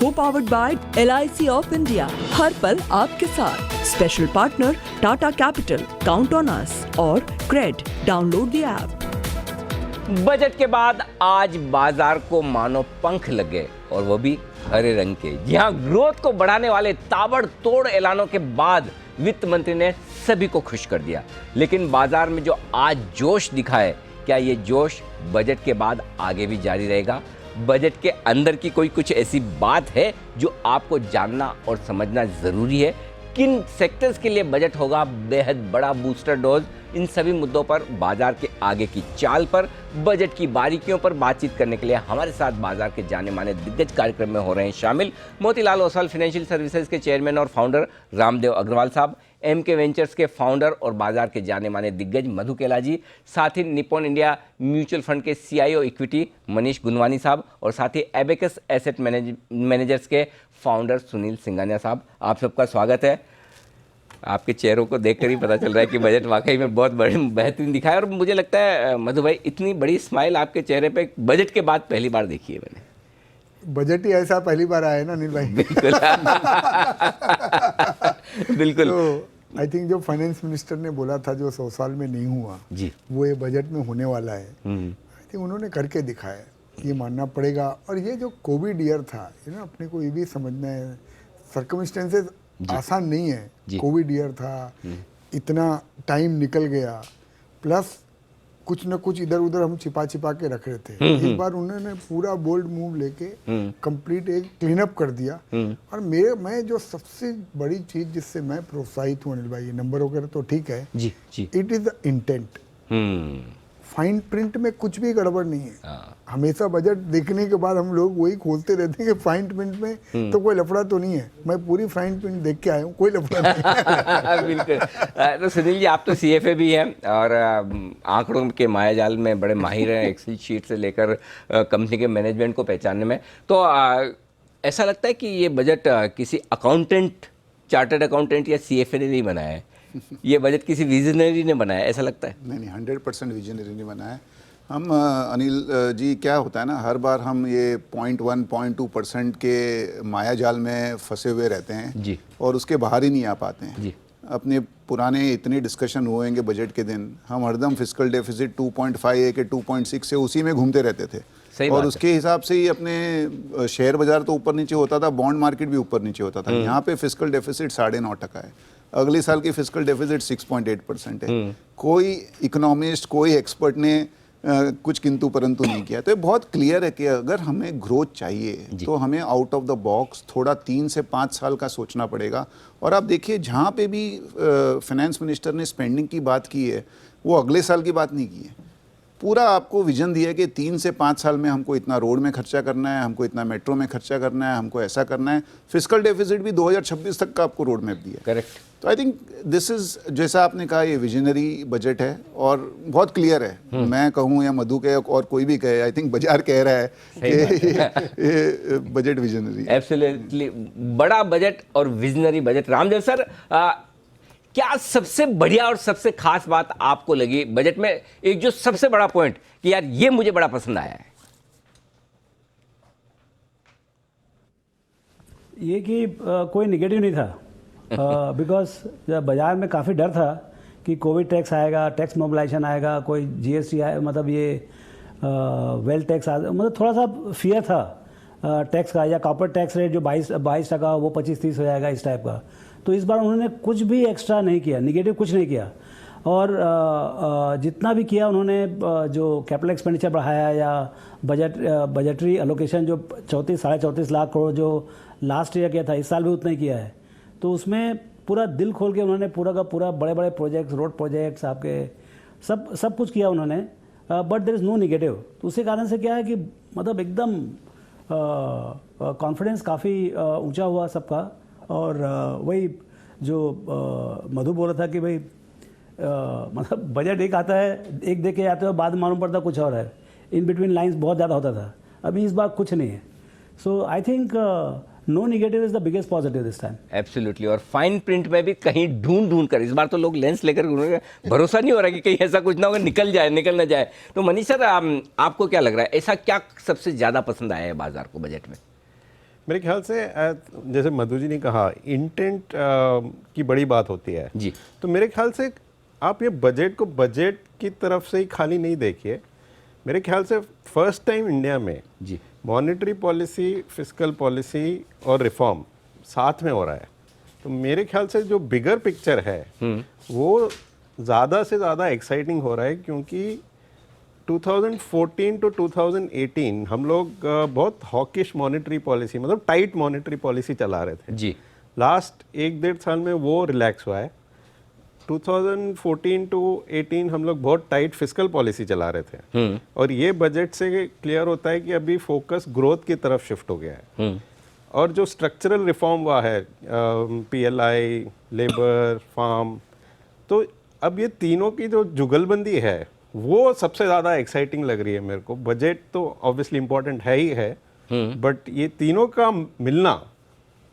को powered by LIC of India, हर पल आपके साथ। Special partner Tata capital, count on us और Cred, download the app. Budget के बाद आज बाजार को मानो पंख लगे, और वो भी हरे रंग के। जी हाँ, ग्रोथ को बढ़ाने वाले ताबड़तोड़ ऐलानों के बाद वित्त मंत्री ने सभी को खुश कर दिया। लेकिन बाजार में जो आज जोश दिखा है, क्या ये जोश बजट के बाद आगे भी जारी रहेगा? बजट के अंदर की कोई कुछ ऐसी बात है जो आपको जानना और समझना जरूरी है? किन सेक्टर्स के लिए बजट होगा बेहद बड़ा बूस्टर डोज? इन सभी मुद्दों पर, बाजार के आगे की चाल पर, बजट की बारीकियों पर बातचीत करने के लिए हमारे साथ बाजार के जाने माने दिग्गज कार्यक्रम में हो रहे हैं शामिल मोतीलाल ओसवाल फाइनेंशियल सर्विसेज के चेयरमैन और फाउंडर रामदेव अग्रवाल साहब, MK वेंचर्स के फाउंडर और बाजार के जाने माने दिग्गज मधु केला जी, साथ ही निप्पॉन इंडिया म्यूचुअल फंड के CIO इक्विटी मनीष गुनवानी साहब, और साथ ही एबेकस एसेट मैनेजर्स के फाउंडर सुनील सिंघानिया साहब। आप सबका स्वागत है। आपके चेहरों को देखकर ही पता चल रहा है कि बजट वाकई में बहुत बड़े बेहतरीन दिखा है, और मुझे लगता है मधु भाई, इतनी बड़ी स्माइल आपके चेहरे पे बजट के बाद पहली बार देखी है मैंने। बजट ही ऐसा पहली बार आया है ना अनिल भाई। बिल्कुल बिल्कुल। तो आई थिंक जो फाइनेंस मिनिस्टर ने बोला था जो 100 साल में नहीं हुआ जी, वो ये बजट में होने वाला है। आई थिंक उन्होंने करके दिखाया, ये मानना पड़ेगा। और ये जो कोविड ईयर था, ये ना अपने को ये भी समझना है, सर्कमस्टेंसेस आसान नहीं है। कोविड ईयर था, इतना टाइम निकल गया, प्लस कुछ न कुछ इधर उधर हम छिपा छिपा के रख रहे थे। इस बार उन्होंने पूरा बोल्ड मूव लेके कंप्लीट एक क्लीन अप कर दिया। और मैं जो सबसे बड़ी चीज जिससे मैं प्रोत्साहित हूँ अनिल भाई, ये नंबर वगैरह तो ठीक है जी जी, it is the intent. Fine print में कुछ भी गड़बड़ नहीं है। हमेशा बजट देखने के बाद हम लोग वही खोलते रहते हैं कि फाइन प्रिंट में तो कोई लफड़ा तो नहीं है। मैं पूरी फाइन प्रिंट देख के आया हूँ, कोई लफड़ा नहीं। बिल्कुल। तो सुनील जी, आप तो CFA भी हैं और आंकड़ों के मायाजाल में बड़े माहिर हैं, एक्सेल शीट से लेकर कंपनी के मैनेजमेंट को पहचानने में। तो ऐसा लगता है कि ये बजट किसी अकाउंटेंट, चार्टर्ड अकाउंटेंट या CFA ने नहीं बनाया है, ये बजट किसी विजनरी ने बनाया, ऐसा लगता है? नहीं, 100% विजनरी ने बनाया है। हम अनिल जी, क्या होता है ना, हर बार हम ये 0.1 0.2% के मायाजाल में फंसे हुए रहते हैं जी, और उसके बाहर ही नहीं आ पाते हैं जी। अपने पुराने इतने डिस्कशन हुएंगे बजट के दिन, हम हरदम फिस्कल डेफिसिट 2.5 के 2.6 से उसी में घूमते रहते थे। और उसके हिसाब से ही अपने शेयर बाजार तो ऊपर नीचे होता था, बॉन्ड मार्केट भी ऊपर नीचे होता था। यहाँ पे फिस्कल डेफिसिट 9.5% है। अगले साल की फिस्कल डेफिसिट 6.8% है। कोई इकोनॉमिस्ट, कोई एक्सपर्ट ने कुछ किंतु परंतु नहीं किया। तो ये बहुत क्लियर है कि अगर हमें ग्रोथ चाहिए तो हमें आउट ऑफ द बॉक्स थोड़ा 3 से 5 साल का सोचना पड़ेगा। और आप देखिए, जहाँ पे भी फाइनेंस मिनिस्टर ने स्पेंडिंग की बात की है, वो अगले साल की बात नहीं की है। पूरा आपको विजन दिया है कि 3 से 5 साल में हमको इतना रोड में खर्चा करना है, हमको इतना मेट्रो में खर्चा करना है, हमको ऐसा करना है। फिस्कल डेफिसिट भी 2026 तक का आपको रोड मैप दिया। करेक्ट। तो आई थिंक दिस इज, जैसा आपने कहा, ये विजनरी बजट है और बहुत क्लियर है। मैं कहूँ या मधु कहे और कोई भी कहे, आई थिंक बाजार कह रहा है कि ये बजट विजनरी है। एब्सोल्युटली, बड़ा बजट और विजनरी बजट। रामदेव सर, क्या सबसे बढ़िया और सबसे खास बात आपको लगी बजट में? एक जो सबसे बड़ा पॉइंट कि यार ये मुझे बड़ा पसंद आया है। ये कि कोई निगेटिव नहीं था, बिकॉज बाजार में काफ़ी डर था कि कोविड टैक्स आएगा, टैक्स मोबिलाइजेशन आएगा, कोई GST आए, मतलब ये वेल्थ टैक्स मतलब थोड़ा सा फियर था टैक्स का, या कॉर्पोरेट टैक्स रेट जो 22% वो 25-30 हो जाएगा, इस टाइप का। तो इस बार उन्होंने कुछ भी एक्स्ट्रा नहीं किया, निगेटिव कुछ नहीं किया। और जितना भी किया उन्होंने, जो कैपिटल एक्सपेंडिचर बढ़ाया या बजटरी एलोकेशन जो 34-34.5 लाख करोड़ जो लास्ट ईयर किया था, इस साल भी उतना ही किया है। तो उसमें पूरा दिल खोल के उन्होंने पूरा का पूरा बड़े बड़े प्रोजेक्ट्स, रोड प्रोजेक्ट्स, आपके सब कुछ किया उन्होंने। But there is no negative. तो उसी कारण से क्या है कि मतलब एकदम कॉन्फिडेंस काफ़ी ऊंचा हुआ सबका। और वही जो मधु बोल रहा था कि भाई मतलब बजट एक आता है, एक देख के आते हो, बाद में मालूम पड़ता कुछ और है। इन बिटवीन लाइंस बहुत ज़्यादा होता था, अभी इस बार कुछ नहीं है। So I think no negative is the biggest positive this time. Absolutely. और फाइन प्रिंट में भी कहीं ढूंढ कर, इस बार तो लोग लेंस लेकर घूमेंगे, भरोसा नहीं हो रहा कि कहीं ऐसा कुछ ना हो, निकल ना जाए। तो मनीष सर, आपको क्या लग रहा है, ऐसा क्या सबसे ज़्यादा पसंद आया है बाजार को बजट में? मेरे ख्याल से जैसे मधु जी ने कहा, इंटेंट की बड़ी बात होती है जी। तो मेरे ख्याल से आप ये बजट को बजट की तरफ से ही खाली नहीं देखिए। मेरे ख्याल से फर्स्ट टाइम इंडिया में जी मॉनेटरी पॉलिसी, फिस्कल पॉलिसी और रिफॉर्म साथ में हो रहा है। तो मेरे ख्याल से जो बिगर पिक्चर है वो ज़्यादा से ज़्यादा एक्साइटिंग हो रहा है, क्योंकि 2014 टू 2018 हम लोग बहुत हॉकिश मॉनेटरी पॉलिसी, मतलब टाइट मॉनेटरी पॉलिसी चला रहे थे जी। लास्ट 1-1.5 साल में वो रिलैक्स हुआ है। 2014 टू 18 हम लोग बहुत टाइट फिस्कल पॉलिसी चला रहे थे और ये बजट से क्लियर होता है कि अभी फोकस ग्रोथ की तरफ शिफ्ट हो गया है। और जो स्ट्रक्चरल रिफॉर्म हुआ है, PLI, लेबर, फार्म, तो अब ये तीनों की जो जुगलबंदी है वो सबसे ज़्यादा एक्साइटिंग लग रही है मेरे को। बजट तो ऑब्वियसली इम्पोर्टेंट है ही है, बट ये तीनों का मिलना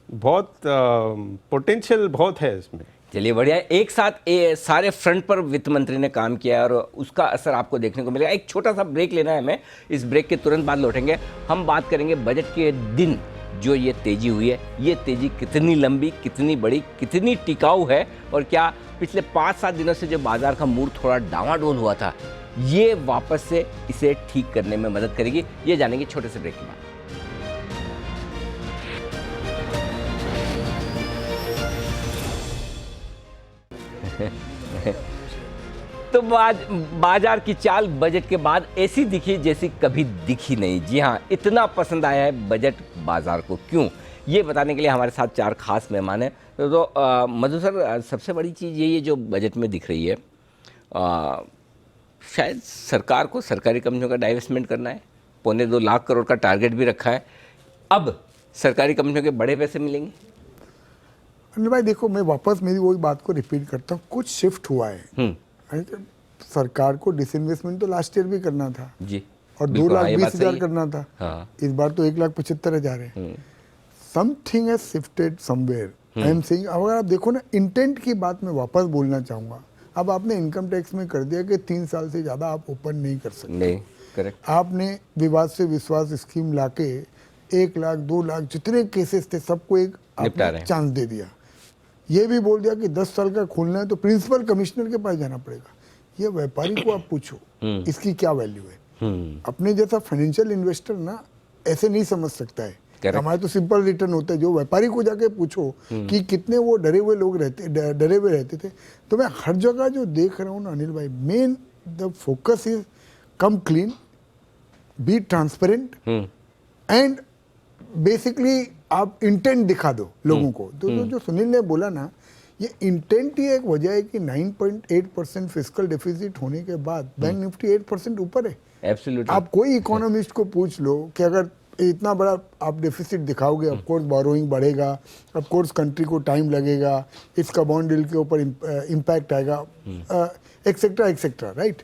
बहुत पोटेंशियल बहुत है इसमें। चलिए बढ़िया है। एक साथ सारे फ्रंट पर वित्त मंत्री ने काम किया और उसका असर आपको देखने को मिलेगा। एक छोटा सा ब्रेक लेना है हमें, इस ब्रेक के तुरंत बाद लौटेंगे। हम बात करेंगे बजट के दिन जो ये तेजी हुई है, ये तेजी कितनी लंबी, कितनी बड़ी, कितनी टिकाऊ है, और क्या पिछले 5-7 दिनों से जो बाजार का मूड थोड़ा डावाडोल हुआ था, ये वापस से इसे ठीक करने में मदद करेगी, ये जानेंगे छोटे से ब्रेक के बाद। तो बाजार की चाल बजट के बाद ऐसी दिखी जैसी कभी दिखी नहीं। जी हाँ, इतना पसंद आया है बजट बाजार को। क्यों, ये बताने के लिए हमारे साथ 4 खास मेहमान हैं। तो मधु सर, सबसे बड़ी चीज़ यही है जो बजट में दिख रही है, शायद सरकार को सरकारी कंपनियों का डाइवेस्टमेंट करना है। 2.25 लाख करोड़ का टारगेट भी रखा है। अब सरकारी कंपनियों के बड़े पैसे मिलेंगे। अनिल भाई देखो, मैं वापस मेरी वही बात को रिपीट करता हूँ, कुछ शिफ्ट हुआ है। सरकार को डिसइन्वेस्टमेंट तो लास्ट ईयर भी करना था जी, और 2,20,000 करना था। हाँ। इस बार तो 1,75,000 है। Something has shifted somewhere. I am saying, अगर आप देखो ना, इंटेंट की बात मैं वापस बोलना चाहूँगा। अब आपने इनकम टैक्स में कर दिया कि 3 साल से ज़्यादा आप ओपन नहीं कर सकते। नहीं, करेक्ट। आपने विवाद से विश्वास स्कीम लाके 1 लाख 2 लाख जितने केसेस थे सबको एक आपने चांस दे दिया। ये भी बोल दिया कि 10 साल का खोलना है तो प्रिंसिपल कमिश्नर के पास जाना पड़ेगा। ये व्यापारी को आप पूछो इसकी क्या वैल्यू है। अपने जैसा फाइनेंशियल इन्वेस्टर ना ऐसे नहीं समझ सकता है। हमारे तो सिंपल रिटर्न होता है। जो व्यापारी को जाके पूछो कि कितने वो डरे हुए लोग डरे हुए रहते थे। तो मैं हर जगह जो देख रहा हूँ ना अनिल भाई, main the focus is come clean, be transparent and basically आप इंटेंट दिखा दो लोगों को। तो जो सुनील ने बोला ना, ये इंटेंट ही एक वजह है कि 9.8% फिस्कल डेफिसिट होने के बाद बैंक निफ्टी 8% ऊपर है। एब्सोल्युटली। आप कोई इकोनॉमिस्ट को पूछ लो कि अगर इतना बड़ा आप डेफिसिट दिखाओगे, ऑफ कोर्स बोरोइंग बढ़ेगा, ऑफ कोर्स कंट्री को टाइम लगेगा, इसका बॉन्ड डील के ऊपर इम्पैक्ट आएगा, एक्सेट्रा एक्सेट्रा, राइट।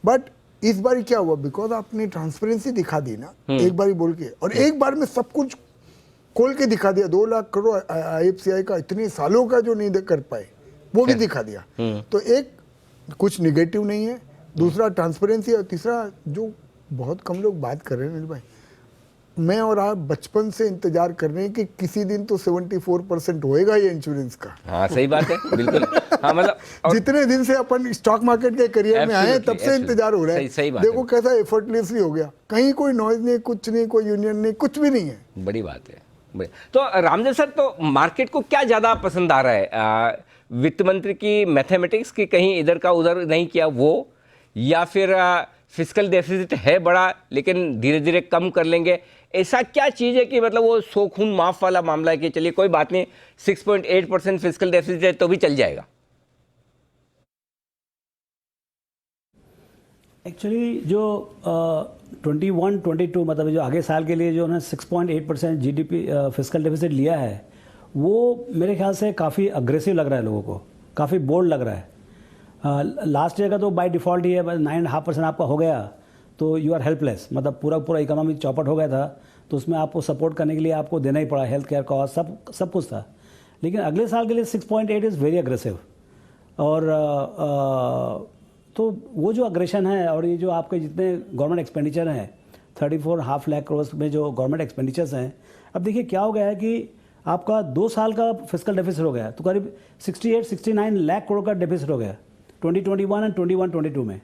बट इस बार क्या हुआ, बिकॉज आपने ट्रांसपेरेंसी दिखा दी ना एक बार बोल के, और एक बार में सब कुछ खोल के दिखा दिया। 2 लाख करोड़ IFCI का इतने सालों का जो नहीं कर पाए वो भी दिखा दिया। तो एक कुछ निगेटिव नहीं है, दूसरा ट्रांसपेरेंसी, और तीसरा जो बहुत कम लोग बात कर रहे हैं नील भाई, मैं और आप बचपन से इंतजार कर रहे हैं कि किसी दिन तो 74% होएगा ये इंश्योरेंस का। हाँ सही बात है, बिल्कुल। हाँ मतलब जितने दिन से अपन स्टॉक मार्केट के करियर में आए तब से इंतजार हो रहा है। सही बात देखो कैसा एफर्टलेसली हो गया, कहीं कोई नॉइज नहीं, कुछ नहीं, कोई यूनियन नहीं, कुछ भी नहीं है। बड़ी बात है। तो रामदेव सर, तो मार्केट को क्या ज़्यादा पसंद आ रहा है, वित्त मंत्री की मैथमेटिक्स की कहीं इधर का उधर नहीं किया वो, या फिर फिस्कल डेफिसिट है बड़ा लेकिन धीरे धीरे कम कर लेंगे, ऐसा क्या चीज़ है कि मतलब वो सो खून माफ वाला मामला है कि चलिए कोई बात नहीं 6.8% फिस्कल डेफिसिट है तो भी चल जाएगा? एक्चुअली जो 21-22 मतलब जो आगे साल के लिए जो है 6.8% GDP फिस्कल डेफिसिट लिया है, वो मेरे ख्याल से काफ़ी अग्रेसिव लग रहा है लोगों को, काफ़ी बोल्ड लग रहा है। लास्ट ईयर का तो बाय डिफ़ॉल्ट ही है, 9.5% आपका हो गया तो यू आर हेल्पलेस, मतलब पूरा इकोनॉमी चौपट हो गया था, तो उसमें आपको सपोर्ट करने के लिए आपको देना ही पड़ा, हेल्थ केयर कॉस्ट सब कुछ था। लेकिन अगले साल के लिए 6.8 इज़ वेरी अग्रेसिव। और तो वो जो अग्रेशन है, और ये जो आपके जितने गवर्नमेंट एक्सपेंडिचर हैं 34.5 लाख करोड़ में जो गवर्नमेंट एक्सपेंडिचर्स हैं, अब देखिए क्या हो गया है कि आपका 2 साल का फिस्कल डेफिसिट हो गया, तो करीब 68-69 लाख करोड़ का डेफिसिट हो गया 2021 एंड 21-22 में,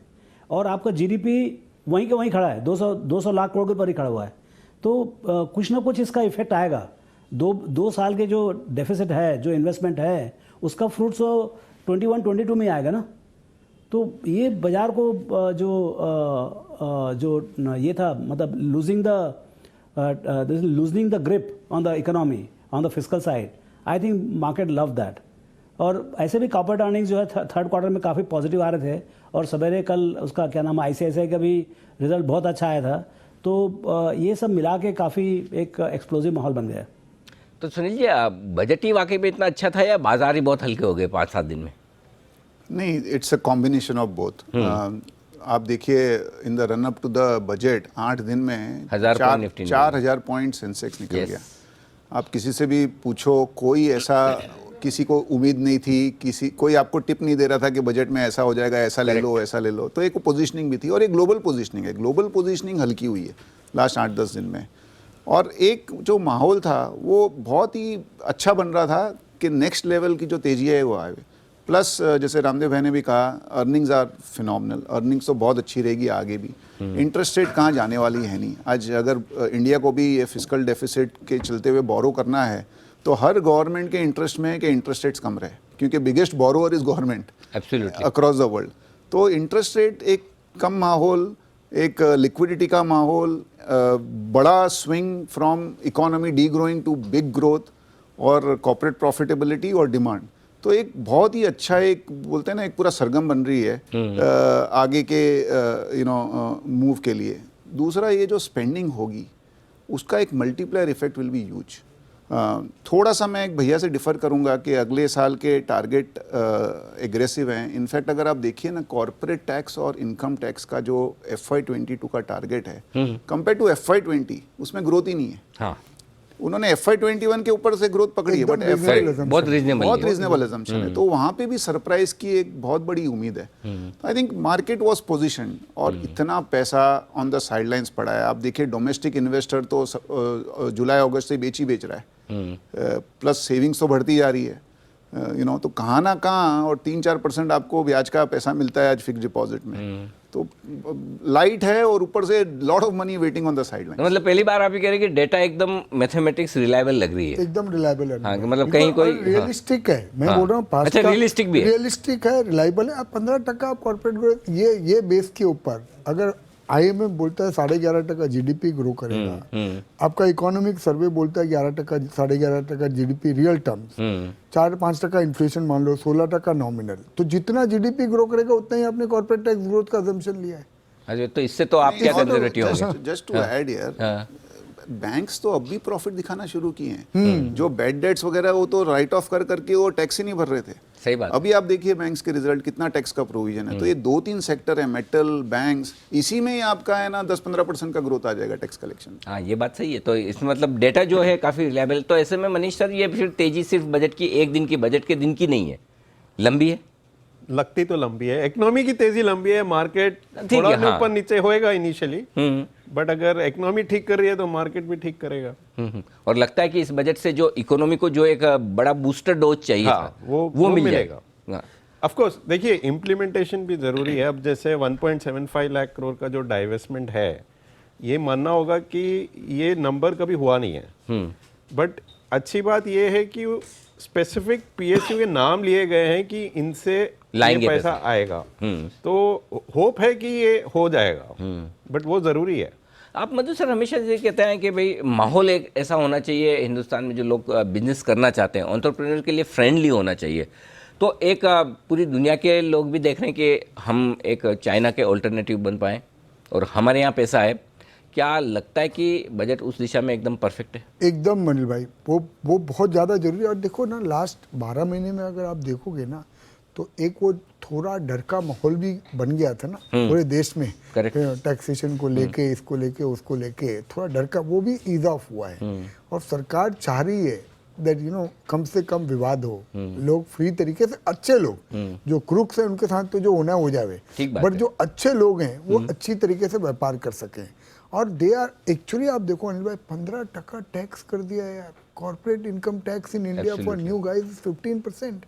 और आपका जीडीपी वहीं के वहीं खड़ा है, 200 लाख करोड़ के ऊपर ही खड़ा हुआ है। तो कुछ ना कुछ इसका इफेक्ट आएगा। 2 साल के जो डेफिसिट है, जो इन्वेस्टमेंट है, उसका फ्रूट्स 21-22 में आएगा ना। तो ये बाजार को जो ये था, मतलब loosening the grip on the economy on the fiscal side, I think market love that. और ऐसे भी कॉर्पोरेट अर्निंग्स जो है थर्ड क्वार्टर में काफ़ी पॉजिटिव आ रहे थे, और सवेरे कल उसका क्या नाम आईसीआईसीआई का भी रिजल्ट बहुत अच्छा आया था। तो ये सब मिला के काफ़ी एक एक्सप्लोजिव माहौल बन गया। तो सुनील जी, बजट ही वाकई में इतना अच्छा था या बाजार ही बहुत हल्के हो गए 5-7 दिन में? नहीं, it's a combination of both. आप देखिए in the run up to the budget 8 दिन में 4,000 पॉइंट सेंसेक्स निकल गया। आप किसी से भी पूछो, कोई ऐसा किसी को उम्मीद नहीं थी, कोई आपको टिप नहीं दे रहा था कि बजट में ऐसा हो जाएगा, ऐसा ले लो, ऐसा ले लो। तो एक पोजीशनिंग भी थी, और एक ग्लोबल पोजीशनिंग है। ग्लोबल पोजीशनिंग हल्की हुई है लास्ट 8-10 दिन में, और एक जो माहौल था वो बहुत ही अच्छा बन रहा था कि नेक्स्ट लेवल की जो तेजी है वो आए। प्लस जैसे रामदेव भाई ने भी कहा, अर्निंग्स आर फिनोमिनल, अर्निंग्स तो बहुत अच्छी रहेगी आगे भी। इंटरेस्ट रेट कहाँ जाने वाली है नहीं। आज अगर इंडिया को भी ये फिस्कल डेफिसिट के चलते हुए बोरो करना है, तो हर गवर्नमेंट के इंटरेस्ट में है कि इंटरेस्ट रेट्स कम रहे, क्योंकि biggest borrower is government across the world. तो इंटरेस्ट रेट एक कम माहौल, एक लिक्विडिटी का माहौल, बड़ा swing from economy degrowing to big growth, और कॉर्पोरेट प्रॉफिटेबिलिटी और डिमांड, तो एक बहुत ही अच्छा, एक बोलते हैं ना, एक पूरा सरगम बन रही है आगे के मूव के लिए। दूसरा, ये जो स्पेंडिंग होगी उसका एक multiplier effect will be huge. थोड़ा सा मैं एक भैया से डिफ़र करूंगा कि अगले साल के टारगेट एग्रेसिव हैं। इनफैक्ट अगर आप देखिए ना, कॉर्पोरेट टैक्स और इनकम टैक्स का जो FY22 का टारगेट है कंपेयर टू FY20, उसमें ग्रोथ ही नहीं है। हाँ, उन्होंने FY21 के ऊपर से ग्रोथ पकड़ी है, बट बहुत रीजनेबल एजम्पशन है। तो वहाँ पे भी सरप्राइज की एक बहुत बड़ी उम्मीद है। I think market was position, और इतना पैसा ऑन द साइडलाइंस पड़ा है। आप देखिए, डोमेस्टिक इन्वेस्टर तो जुलाई अगस्त से बेच रहा है, प्लस सेविंग्स तो बढ़ती जा रही है, तो कहाँ ना कहाँ, और 3-4% आपको ब्याज का पैसा मिलता है आज फिक्स डिपॉजिट में। तो लाइट है, और ऊपर से lot of money waiting on the sideline. मतलब पहली बार आप ये कह रहे हैं कि डेटा एकदम मैथमेटिक्स रिलायबल लग रही है, एकदम रिलायबल है। हाँ, मतलब कहीं कोई रियलिस्टिक है, मैं बोल रहा हूँ। अच्छा, रियलिस्टिक भी है, रियलिस्टिक है, रिलायबल है। 15% कॉर्पोरेट ग्रोथ, ये बेस के ऊपर अगर IMF बोलता है 11.5% GDP ग्रो करेगा, आपका इकोनॉमिक सर्वे बोलता है 11%, 11.5% GDP रियल टर्म्स, 4-5% इन्फ्लेशन मान लो, 16% नॉमिनल। तो जितना GDP ग्रो करेगा उतना ही आपने कॉर्पोरेट टैक्स ग्रोथ का अजम्पशन लिया है। अच्छा, तो इससे तो आप क्या कंजर्वेटिव होंगे? जस्ट टू ऐड यार, बैंक्स तो अब भी प्रॉफिट दिखाना शुरू किए हैं। जो बैड डेट्स वगैरह वो तो राइट ऑफ करके वो टैक्स ही नहीं भर रहे थे। सही बात। अभी आप देखिए बैंक्स के रिजल्ट, कितना टैक्स का प्रोविजन है। तो ये 2-3 सेक्टर है, मेटल, बैंक्स, इसी में ही आपका है ना 10-15% का ग्रोथ आ जाएगा टैक्स कलेक्शन। हाँ, ये बात सही है। तो इसमें मतलब डेटा जो है काफ़ी रिलायबल। तो ऐसे में मनीष सर, ये फिर तेजी सिर्फ बजट की एक दिन की, बजट के दिन की नहीं है, लंबी है। लगती तो लंबी है, इकोनॉमी की तेजी लंबी है, मार्केट थोड़ा ऊपर नीचे होएगा इनिशियली, बट अगर इकोनॉमी ठीक कर रही है तो मार्केट भी ठीक करेगा। और लगता है कि इस बजट से जो इकोनॉमी को जो एक बड़ा बूस्टर डोज चाहिए था, वो मिलेगा। ऑफ कोर्स देखिए, इम्प्लीमेंटेशन भी जरूरी है। अब जैसे 1.75 लाख करोड़ का जो डाइवेस्टमेंट है, ये मानना होगा कि ये नंबर कभी हुआ नहीं है, बट अच्छी बात ये है कि स्पेसिफिक PSU के नाम लिए गए हैं कि इनसे ये पैसा आएगा। तो होप है कि ये हो जाएगा, बट वो जरूरी है। आप मधु सर हमेशा ये कहते हैं कि भाई माहौल एक ऐसा होना चाहिए हिंदुस्तान में, जो लोग बिजनेस करना चाहते हैं, एंटरप्रेन्योर के लिए फ्रेंडली होना चाहिए। तो एक पूरी दुनिया के लोग भी देख रहे हैं कि हम एक चाइना के ऑल्टरनेटिव बन पाएँ और हमारे यहाँ पैसा है। क्या लगता है कि बजट उस दिशा में एकदम परफेक्ट है? एकदम मनिल भाई, वो बहुत ज़्यादा जरूरी है। और देखो ना, लास्ट 12 महीने में अगर आप देखोगे ना, तो एक वो थोड़ा डर का माहौल भी बन गया था ना पूरे देश में, टैक्सेशन को लेके, इसको लेके, उसको लेके थोड़ा डर का, वो भी ईज ऑफ हुआ है। और सरकार चाह रही है दैट यू नो कम से कम विवाद हो, लोग फ्री तरीके से, अच्छे लोग जो क्रूक्स हैं उनके साथ तो जो होना हो जावे, बट जो अच्छे लोग हैं वो अच्छी तरीके से व्यापार कर सकें। और दे आर एक्चुअली, आप देखो अनिल भाई 15% टैक्स कर दिया है यार, corporate income tax in India for new guys 15%।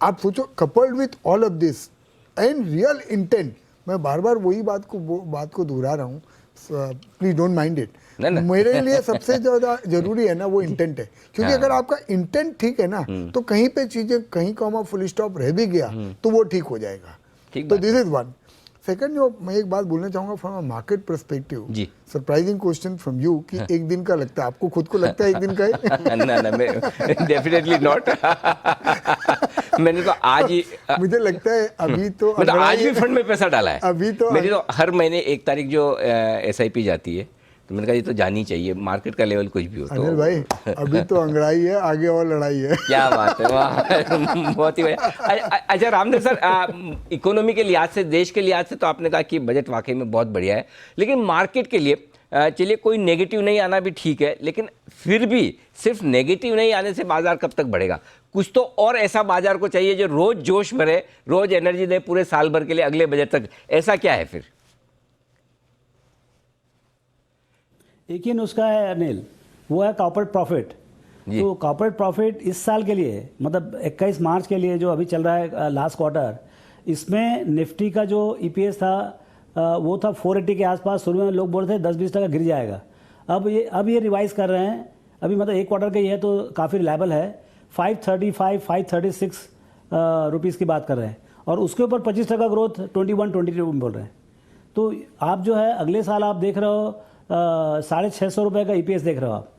आप सोचो, coupled with all of this and real intent, मैं बार बार वही बात को दोहरा रहा हूँ, प्लीज डोंट माइंड इट, मेरे लिए सबसे ज्यादा जरूरी है ना वो इंटेंट है, क्योंकि अगर आपका इंटेंट ठीक है ना तो कहीं पे चीजें, कहीं कॉमा फुल स्टॉप रह भी गया तो वो ठीक हो जाएगा। तो दिस इज वन। सेकंड, जो मैं एक बात बोलना चाहूंगा from a market perspective, surprising question from you कि एक दिन का लगता है, आपको खुद को लगता है एक दिन का है? ना, डेफिनेटली नॉट। मैंने तो आज ही मुझे लगता है अभी तो मतलब आज भी फंड में पैसा डाला है। अभी तो मेरी तो हर महीने 1 तारीख जो SIP जाती है, तो मैंने कहा ये तो जानी चाहिए, मार्केट का लेवल कुछ भी हो तो। अनिल भाई अभी तो अंगड़ाई है, आगे और लड़ाई है। क्या बात है, वाह, बहुत ही बढ़िया। अच्छा रामदेव सर, इकोनॉमी के लिहाज से, देश के लिहाज से तो आपने कहा कि बजट वाकई में बहुत बढ़िया है, लेकिन मार्केट के लिए चलिए कोई नेगेटिव नहीं आना भी ठीक है, लेकिन फिर भी सिर्फ नेगेटिव नहीं आने से बाजार कब तक बढ़ेगा? कुछ तो और ऐसा बाजार को चाहिए जो रोज जोश भरे, रोज एनर्जी दे पूरे साल भर के लिए, अगले बजट तक। ऐसा क्या है फिर? एक ही नुस्खा है अनिल, वो है कॉर्पोरेट प्रॉफिट। तो कॉर्पोरेट प्रॉफिट इस साल के लिए, मतलब 21 मार्च के लिए जो अभी चल रहा है लास्ट क्वार्टर, इसमें निफ्टी का जो EPS था वो था 480 के आसपास। शुरू में लोग बोल रहे थे 10-20% गिर जाएगा, अब ये रिवाइज कर रहे हैं, अभी मतलब एक क्वार्टर का ही है तो काफ़ी रिलायबल है, 535-536 रुपीज़ की बात कर रहे हैं, और उसके ऊपर 25% ग्रोथ 21-22 में बोल रहे हैं। तो आप जो है अगले साल आप देख रहे हो 650 रुपये का EPS देख रहे हो आप।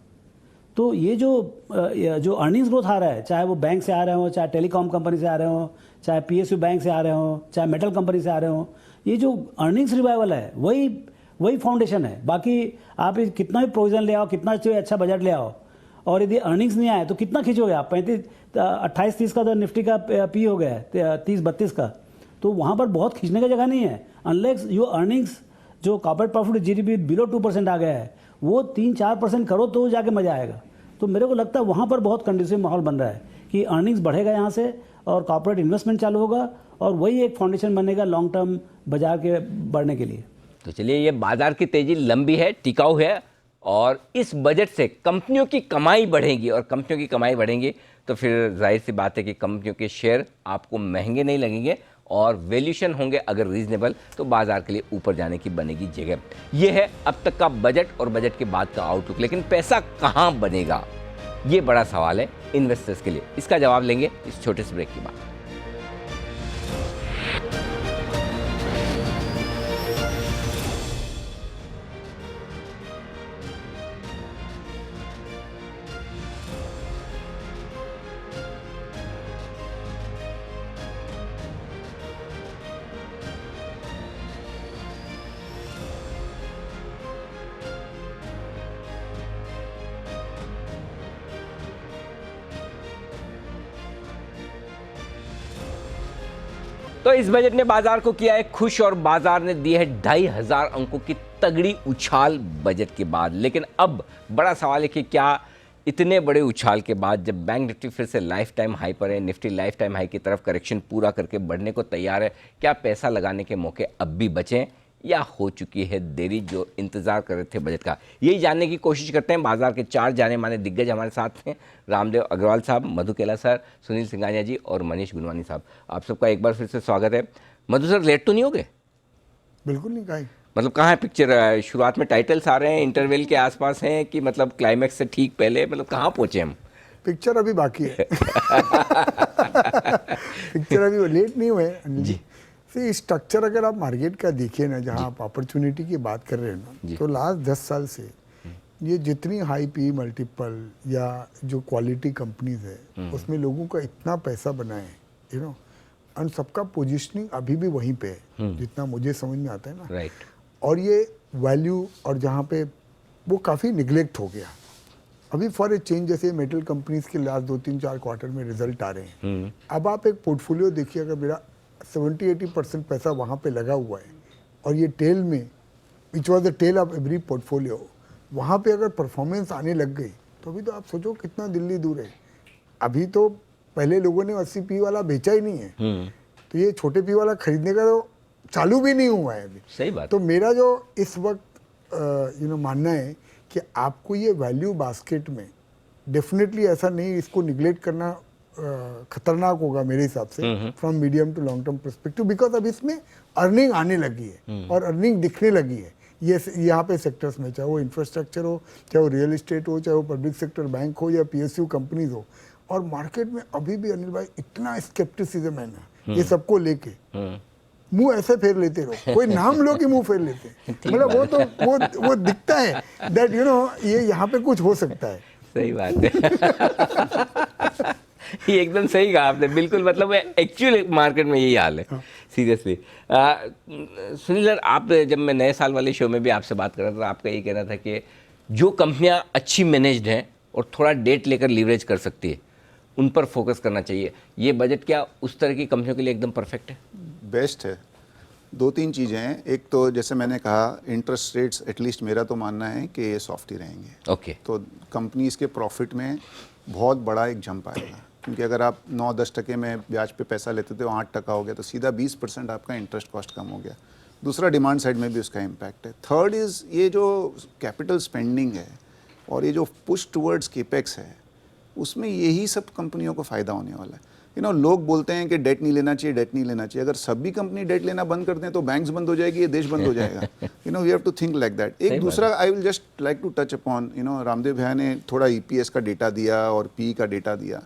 तो ये जो अर्निंग्स ग्रोथ आ रहा है, चाहे वो बैंक से आ रहे हो, चाहे टेलीकॉम कंपनी से आ रहे हो, चाहे PSU बैंक से आ रहे हो, चाहे मेटल कंपनी से आ रहे हो, ये जो अर्निंग्स रिवाइवल है वही फाउंडेशन है। बाकी आप कितना भी प्रोविजन ले आओ, कितना अच्छा बजट ले आओ, और यदि अर्निंग्स नहीं आए तो कितना खींचोगे आप? 28-30 का तो निफ्टी का P हो गया है, 30-32 का, तो वहाँ पर बहुत खींचने का जगह नहीं है। अनलेस योर अर्निंग्स, जो कॉर्पोरेट प्रॉफिट GDP बिलो 2% आ गया है, वो 3-4% करो तो जाके मजा आएगा। तो मेरे को लगता है वहाँ पर बहुत कंडीसिव माहौल बन रहा है कि अर्निंग्स बढ़ेगा यहाँ से, और कॉर्पोरेट इन्वेस्टमेंट चालू होगा, और वही एक फाउंडेशन बनेगा लॉन्ग टर्म बाजार के बढ़ने के लिए। तो चलिए, ये बाजार की तेजी लंबी है, टिकाऊ है, और इस बजट से कंपनियों की कमाई बढ़ेगी, और कंपनियों की कमाई बढ़ेंगी तो फिर जाहिर सी बात है कि कंपनियों के शेयर आपको महंगे नहीं लगेंगे, और वैल्यूएशन होंगे अगर रीजनेबल, तो बाजार के लिए ऊपर जाने की बनेगी जगह। ये है अब तक का बजट और बजट के बाद का आउटलुक। लेकिन पैसा कहाँ बनेगा, ये बड़ा सवाल है इन्वेस्टर्स के लिए। इसका जवाब लेंगे इस छोटे से ब्रेक के बाद। तो इस बजट ने बाजार को किया है खुश, और बाजार ने दी है 2500 अंकों की तगड़ी उछाल बजट के बाद। लेकिन अब बड़ा सवाल है कि क्या इतने बड़े उछाल के बाद, जब बैंक निफ्टी फिर से लाइफ टाइम हाई पर है, निफ्टी लाइफ टाइम हाई की तरफ करेक्शन पूरा करके बढ़ने को तैयार है, क्या पैसा लगाने के मौके अब भी बचें, या हो चुकी है देरी जो इंतजार कर रहे थे बजट का? यही जानने की कोशिश करते हैं। बाजार के 4 जाने माने दिग्गज हमारे साथ हैं, रामदेव अग्रवाल साहब, मधु केला सर, सुनील सिंघानिया जी और मनीष गुनवानी साहब। आप सबका एक बार फिर से स्वागत है। मधु सर, लेट तो नहीं हो गए? बिल्कुल नहीं, कहीं मतलब कहाँ है पिक्चर? शुरुआत में टाइटल्स आ रहे हैं, इंटरवल के आसपास हैं, कि मतलब क्लाइमैक्स से ठीक पहले, मतलब कहाँ पहुँचे हम? पिक्चर अभी बाकी है। पिक्चर अभी लेट नहीं हुए जी। स्ट्रक्चर अगर आप मार्केट का देखिए ना, जहाँ आप अपॉर्चुनिटी की बात कर रहे हैं ना, तो लास्ट 10 साल से ये जितनी हाई पी मल्टीपल या जो क्वालिटी कंपनीज है उसमें लोगों का इतना पैसा बना है, यू नो, और सबका पोजीशनिंग अभी भी वहीं पे है जितना मुझे समझ में आता है ना। राइट। और ये वैल्यू, और जहाँ पे वो काफ़ी निगलेक्ट हो गया अभी फॉर ए चेंज। जैसे मेटल कंपनीज के लास्ट 2-3-4 क्वार्टर में रिजल्ट आ रहे हैं। अब आप एक पोर्टफोलियो देखिए, अगर मेरा 70-80% पैसा वहाँ पे लगा हुआ है, और ये टेल में, which was the tail of every portfolio, वहाँ पे अगर परफॉर्मेंस आने लग गई तो अभी तो आप सोचो कितना दिल्ली दूर है। अभी तो पहले लोगों ने 80 पी वाला बेचा ही नहीं है, तो ये छोटे पी वाला खरीदने का तो चालू भी नहीं हुआ है अभी। सही बात। तो मेरा जो इस वक्त मानना है कि आपको ये वैल्यू बास्केट में डेफिनेटली ऐसा नहीं, इसको निगलेक्ट करना खतरनाक होगा मेरे हिसाब से from medium to long term perspective, because अब इसमें अर्निंग आने लगी है और अर्निंग दिखने लगी है। ये यहाँ पे सेक्टर्स में, चाहे वो इंफ्रास्ट्रक्चर हो, चाहे वो रियल एस्टेट हो, चाहे वो पब्लिक सेक्टर बैंक हो या PSU कंपनीज हो। और मार्केट में अभी भी अनिल भाई इतना स्केप्टिसिज्म है ना ये सबको लेके, मुंह ऐसे फेर लेते रहो, कोई नाम लो कि मुंह फेर लेते, मतलब वो तो वो दिखता है दैट ये यहाँ पे कुछ हो सकता है। सही बात है। ये एकदम सही कहा आपने, बिल्कुल, मतलब एक्चुअल मार्केट में यही हाल है सीरियसली। सुनील सर, आप जब मैं नए साल वाले शो में भी आपसे बात कर रहा था, आपका ये कहना था कि जो कंपनियां अच्छी मैनेज्ड हैं और थोड़ा डेट लेकर लीवरेज कर सकती है उन पर फोकस करना चाहिए। ये बजट क्या उस तरह की कंपनियों के लिए एकदम परफेक्ट है? बेस्ट है। 2-3 चीज़ें हैं। एक तो जैसे मैंने कहा, इंटरेस्ट रेट्स एटलीस्ट मेरा तो मानना है कि ये सॉफ्ट ही रहेंगे। ओके। तो कंपनीज के प्रॉफिट में बहुत बड़ा एक जंप आएगा, क्योंकि अगर आप 9-10% में ब्याज पे पैसा लेते थे, 8% हो गया, तो सीधा 20% आपका इंटरेस्ट कॉस्ट कम हो गया। दूसरा, डिमांड साइड में भी उसका इम्पैक्ट है। थर्ड इज़ ये जो कैपिटल स्पेंडिंग है और ये जो पुश टुवर्ड्स केपेक्स है, उसमें यही सब कंपनियों को फ़ायदा होने वाला है। लोग बोलते हैं कि डेट नहीं लेना चाहिए, डेट नहीं लेना चाहिए। अगर सभी कंपनी डेट लेना बंद कर दें तो बैंक्स बंद हो जाएगी, ये देश बंद हो जाएगा। We have to think like that. एक दूसरा, I will just like to touch upon, Ramdev भैया ने थोड़ा EPS का डेटा दिया और PE का डेटा दिया,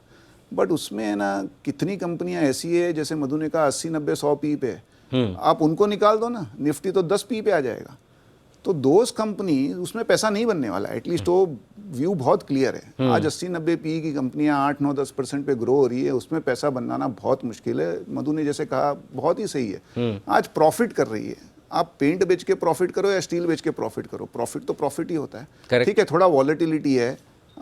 बट उसमें है ना कितनी कंपनियां ऐसी है, जैसे मधु ने कहा 80-90-100 PE पे, आप उनको निकाल दो ना, निफ्टी तो 10 PE पे आ जाएगा। तो दोज कंपनी उसमें पैसा नहीं बनने वाला, एटलीस्ट वो व्यू बहुत क्लियर है। आज 80-90 PE की कंपनियां 8-9-10% पे ग्रो हो रही है, उसमें पैसा बनाना बहुत मुश्किल है। मधु ने जैसे कहा बहुत ही सही है, आज प्रॉफिट कर रही है। आप पेंट बेच के प्रॉफिट करो या स्टील बेच के प्रॉफिट करो, प्रॉफिट तो प्रॉफिट ही होता है। ठीक है, थोड़ा वॉलेटिलिटी है,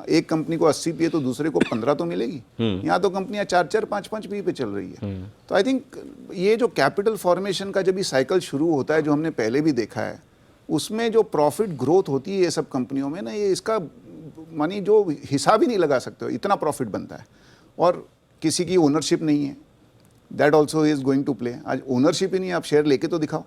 एक कंपनी को 80 PE तो दूसरे को 15 तो मिलेगी। यहाँ तो कंपनियां 4-4, 5-5 PE पे चल रही है। तो आई थिंक ये जो कैपिटल फॉर्मेशन का जब ये साइकिल शुरू होता है, जो हमने पहले भी देखा है, उसमें जो प्रॉफिट ग्रोथ होती है ये सब कंपनियों में ना, ये इसका मानी जो हिसाब ही नहीं लगा सकते हो, इतना प्रॉफिट बनता है। और किसी की ओनरशिप नहीं है, that also is going to play. आज ओनरशिप ही नहीं, आप शेयर लेके तो दिखाओ।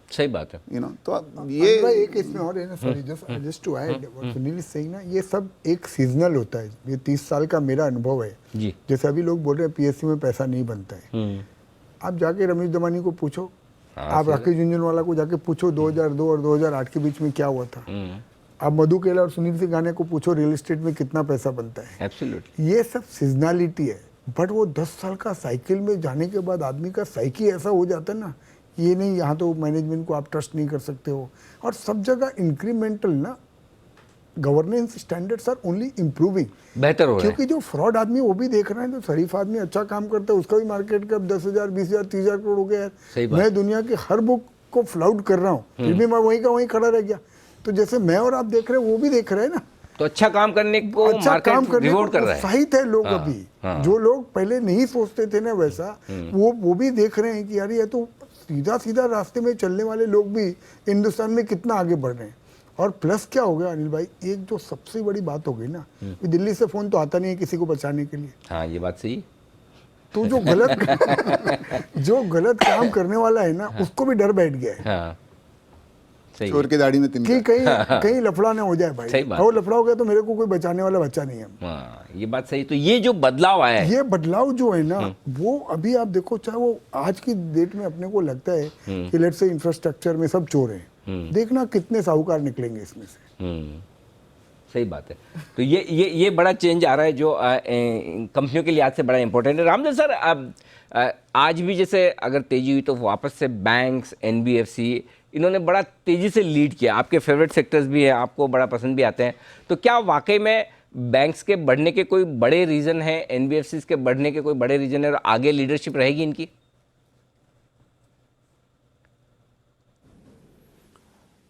सही बात है। तो ये एक इसमें और है ना, sorry just to add what Sunil is saying ना, ये सब एक सीजनल होता है। ये 30 साल का मेरा अनुभव है जी। जैसे अभी लोग बोल रहे हैं PSU में पैसा नहीं बनता है, आप जाके रमेश दमानी को पूछो, आप राकेश झुंझुनवाला को जाके पूछो 2002 और 2008 के बीच में क्या हुआ था। आप मधु केला और सुनील सिंह गाने को पूछो रियल एस्टेट में कितना पैसा बनता है। एब्सोल्युटली। ये सब सीजनलिटी है, बट वो 10 साल का साइकिल में जाने के बाद आदमी का साइकी ऐसा हो जाता है ना, ये नहीं यहाँ तो मैनेजमेंट को आप ट्रस्ट नहीं कर सकते हो। और सब जगह इंक्रीमेंटल ना governance standards are only improving, बेहतर हो रहा है। क्योंकि जो फ्रॉड आदमी वो भी देख रहे हैं, तो शरीफ आदमी अच्छा काम करता है, उसका भी मार्केट कैप 10,000, 20,000, 30,000 करोड़ हो गया है। मैं दुनिया की हर बुक को फ्लाउट कर रहा हूँ, फिर भी मैं वहीं का वहीं खड़ा रह गया। तो जैसे मैं और आप देख रहे हैं, वो भी देख रहे हैं ना, तो अच्छा काम करने को अच्छा काम करने को कर रहा है। उत्साहित है लोग। अभी जो लोग पहले नहीं सोचते थे ना वैसा, वो भी देख रहे हैं कि यार ये तो सीधा सीधा रास्ते में चलने वाले लोग भी हिंदुस्तान में कितना आगे बढ़ रहे हैं। और प्लस क्या हो गया अनिल भाई, एक जो सबसे बड़ी बात हो गई ना, दिल्ली से फोन तो आता नहीं है किसी को बचाने के लिए। हाँ, ये बात सही। तो जो गलत काम करने वाला है ना, उसको भी डर बैठ गया है। हाँ, सही चोर की दाढ़ी में कि कहीं लफड़ा ना हो जाए भाई। सही बात। और लफड़ा हो गया तो मेरे को कोई बचाने वाला बच्चा नहीं है। हाँ, ये बात सही। तो ये जो बदलाव आया है, ये बदलाव जो है ना, वो अभी आप देखो, चाहे वो आज की डेट में अपने को लगता है कि लेट्स से इंफ्रास्ट्रक्चर में सब चोर हैं, देखना कितने साहूकार निकलेंगे इसमें से। सही बात है। तो ये बड़ा चेंज आ रहा है जो कंपनियों के लिए आज से बड़ा इंपॉर्टेंट है। रामदेव सर, आज भी जैसे अगर तेजी हुई तो वापस से बैंक्स, NBFC इन्होंने बड़ा तेजी से लीड किया। आपके फेवरेट सेक्टर्स भी हैं, आपको बड़ा पसंद भी आते हैं। तो क्या वाकई में बैंक्स के बढ़ने के कोई बड़े रीज़न है, NBFCs के बढ़ने के कोई बड़े रीज़न है और आगे लीडरशिप रहेगी इनकी?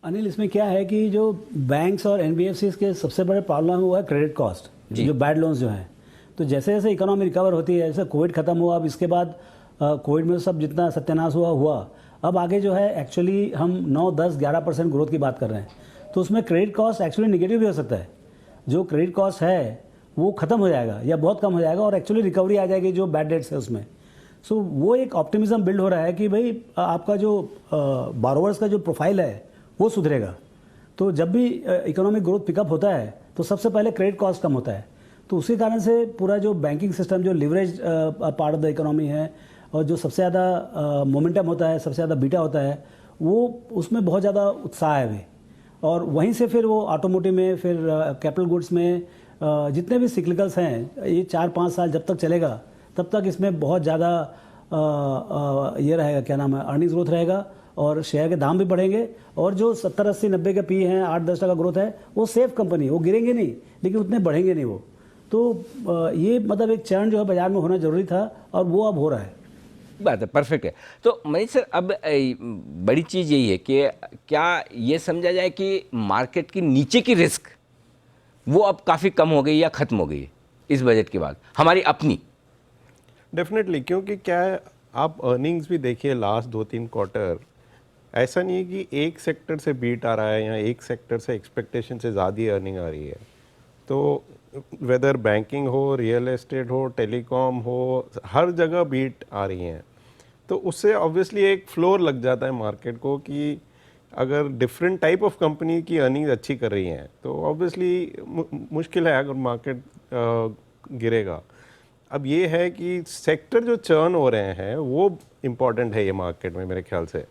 अनिल, इसमें क्या है कि जो बैंक्स और NBFCs के सबसे बड़े प्रॉब्लम हुआ है क्रेडिट कॉस्ट, जो बैड लोन्स जो हैं। तो जैसे जैसे इकोनॉमी रिकवर होती है, जैसे कोविड खत्म हुआ, अब इसके बाद कोविड में सब जितना सत्यानाश हुआ, अब आगे जो है एक्चुअली हम 9, 10, 11% ग्रोथ की बात कर रहे हैं। तो उसमें क्रेडिट कॉस्ट एक्चुअली निगेटिव भी हो सकता है। जो क्रेडिट कॉस्ट है वो ख़त्म हो जाएगा या बहुत कम हो जाएगा और एक्चुअली रिकवरी आ जाएगी जो बैड डेट्स है उसमें। सो वो एक ऑप्टिमिज्म बिल्ड हो रहा है कि भाई आपका जो बारोवर्स का जो प्रोफाइल है वो सुधरेगा। तो जब भी इकोनॉमिक ग्रोथ पिकअप होता है तो सबसे पहले क्रेडिट कॉस्ट कम होता है। तो उसी कारण से पूरा जो बैंकिंग सिस्टम जो leverage part of the economy है और जो सबसे ज़्यादा मोमेंटम होता है, सबसे ज़्यादा बीटा होता है, वो उसमें बहुत ज़्यादा उत्साह है अभी। और वहीं से फिर वो ऑटोमोटिव में, फिर कैपिटल गुड्स में जितने भी सिक्लिकल्स हैं, ये 4-5 साल जब तक चलेगा तब तक इसमें बहुत ज़्यादा ये रहेगा, क्या नाम है, अर्निंग्स ग्रोथ रहेगा और शेयर के दाम भी बढ़ेंगे। और जो 70, 80, 90 के पी हैं, 8-10% ग्रोथ है, वो सेफ कंपनी, वो गिरेंगे नहीं लेकिन उतने बढ़ेंगे नहीं वो। तो ये मतलब एक चरण जो है बाजार में होना जरूरी था और वो अब हो रहा है। बात है, परफेक्ट है। तो मनीष सर, अब बड़ी चीज़ यही है कि क्या ये समझा जाए कि मार्केट की नीचे की रिस्क वो अब काफ़ी कम हो गई या ख़त्म हो गई इस बजट के बाद, हमारी अपनी? डेफिनेटली, क्योंकि क्या है, आप अर्निंग्स भी देखिए लास्ट 2-3 क्वार्टर, ऐसा नहीं है कि एक सेक्टर से बीट आ रहा है या एक सेक्टर से एक्सपेक्टेशन से ज़्यादा अर्निंग आ रही है। तो वेदर बैंकिंग हो, रियल एस्टेट हो, टेलीकॉम हो, हर जगह बीट आ रही हैं। तो उससे ऑब्वियसली एक फ्लोर लग जाता है मार्केट को कि अगर डिफरेंट टाइप ऑफ कंपनी की अर्निंग अच्छी कर रही हैं तो ऑब्वियसली मुश्किल है अगर मार्केट गिरेगा। अब ये है कि सेक्टर जो चर्न हो रहे हैं वो इम्पॉर्टेंट है ये मार्केट में मेरे ख्याल से।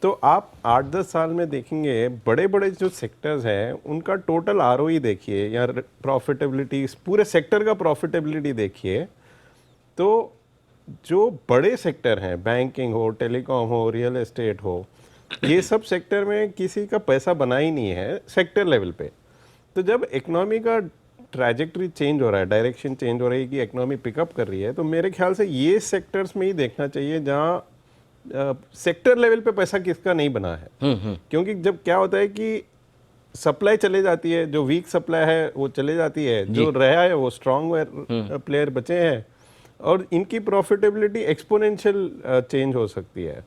तो आप 8-10 साल में देखेंगे बड़े बड़े जो सेक्टर्स हैं उनका टोटल आरओई देखिए या प्रॉफिटेबिलिटी, पूरे सेक्टर का प्रॉफिटेबिलिटी देखिए, तो जो बड़े सेक्टर हैं, बैंकिंग हो, टेलीकॉम हो, रियल एस्टेट हो, ये सब सेक्टर में किसी का पैसा बना ही नहीं है सेक्टर लेवल पे। तो जब इकोनॉमी का ट्रैजेक्टरी चेंज हो रहा है, डायरेक्शन चेंज हो रही है कि इकोनॉमी पिकअप कर रही है, तो मेरे ख्याल से ये सेक्टर्स में ही देखना चाहिए जहाँ सेक्टर लेवल पे पैसा किसका नहीं बना है। क्योंकि जब क्या होता है कि सप्लाई चले जाती है, जो वीक सप्लाई है वो चले जाती है, जो रहा है वो स्ट्रॉन्ग प्लेयर बचे हैं और इनकी प्रॉफिटेबिलिटी एक्सपोनेंशियल चेंज हो सकती है।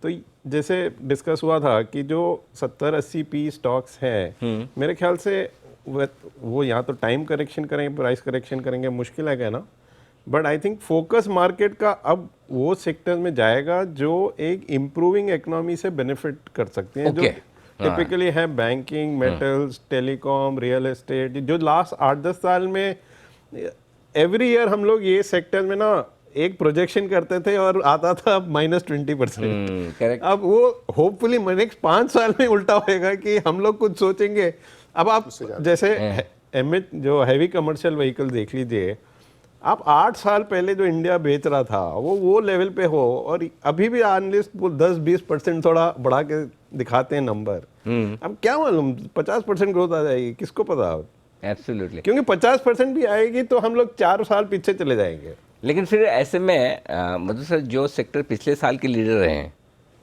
तो जैसे डिस्कस हुआ था कि जो 70-80 पी स्टॉक्स हैं, मेरे ख्याल से वो यहाँ तो टाइम करेक्शन करेंगे, प्राइस करेक्शन करेंगे, मुश्किल है कहना, but I think focus market का अब वो सेक्टर में जाएगा जो एक इम्प्रूविंग इकोनॉमी से बेनिफिट कर सकते हैं, जो टिपिकली है banking, metals, telecom, real estate. जो लास्ट 8-10 साल में एवरी ईयर हम लोग ये सेक्टर में ना एक प्रोजेक्शन करते थे और आता था -20%। अब वो होपफुली नेक्स्ट 5 साल में उल्टा होएगा कि हम लोग कुछ सोचेंगे। अब आप जैसे जो हैवी कमर्शियल व्हीकल देख लीजिए, आप 8 साल पहले जो इंडिया बेच रहा था वो लेवल पे हो और अभी भी एनालिस्ट 10-20% थोड़ा बढ़ा के दिखाते हैं नंबर। अब क्या मालूम 50% ग्रोथ आ जाएगी, किसको पता। एब्सोल्युटली, क्योंकि 50% भी आएगी तो हम लोग 4 साल पीछे चले जाएंगे। लेकिन फिर ऐसे में मतलब सर, जो सेक्टर पिछले साल के लीडर रहे हैं,